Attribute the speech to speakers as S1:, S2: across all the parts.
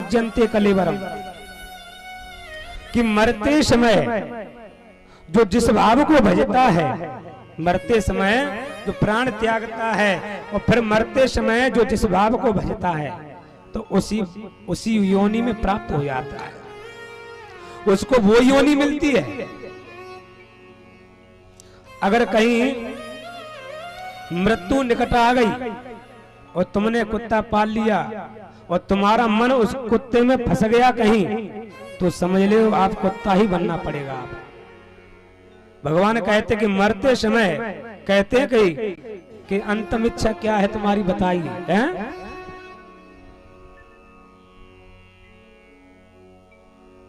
S1: युज्यन्ते कलेवरम, कि मरते समय जो जिस भाव को भजता है, मरते समय जो प्राण त्यागता है और फिर मरते समय जो जिस भाव को भजता है तो उसी योनि में प्राप्त हो जाता है, उसको वो योनि मिलती है। अगर कहीं मृत्यु निकट आ गई और तुमने कुत्ता पाल लिया और तुम्हारा मन उस कुत्ते में फंस गया कहीं, तो समझ लो आप कुत्ता ही बनना पड़ेगा। आप भगवान कहते कि मरते समय कहते हैं कि अंतिम इच्छा क्या है तुम्हारी बताइए, हैं?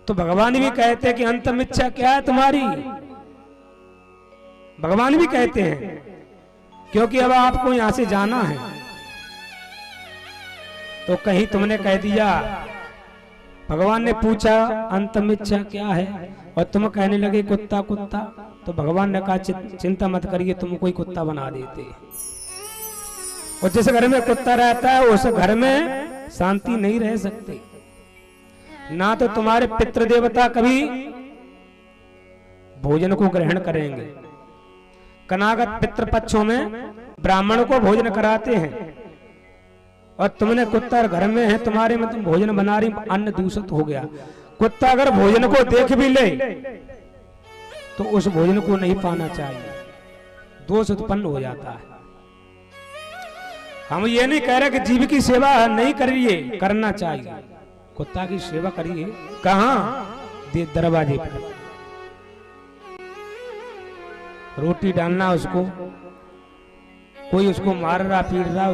S1: तो भगवान भी कहते हैं कि अंतिम इच्छा क्या है तुम्हारी, भगवान भी कहते हैं, क्योंकि अब आपको यहां से जाना है। तो कहीं तुमने कह दिया, भगवान ने पूछा अंतिम इच्छा क्या है और तुम कहने लगे कुत्ता कुत्ता, तो भगवान ने कहा चिंता मत करिए, तुम कोई कुत्ता बना देते। और जिस घर में कुत्ता रहता है उस घर में शांति नहीं रह सकती, ना तो तुम्हारे पितृ देवता कभी भोजन को ग्रहण करेंगे। कनागत पितृपक्षों में ब्राह्मण को भोजन कराते हैं और तुमने कुत्ता घर में है तुम्हारे में, तुम भोजन बना रही, अन्न दूषित हो गया। कुत्ता अगर भोजन को देख भी ले तो उस भोजन को नहीं पाना चाहिए, दोष उत्पन्न हो जाता है। हम ये नहीं कह रहे कि जीव की सेवा नहीं करिए, करना चाहिए, कुत्ता की सेवा करिए। कहां? दरवाजे पर रोटी डालना, उसको कोई उसको मार रहा पीट रहा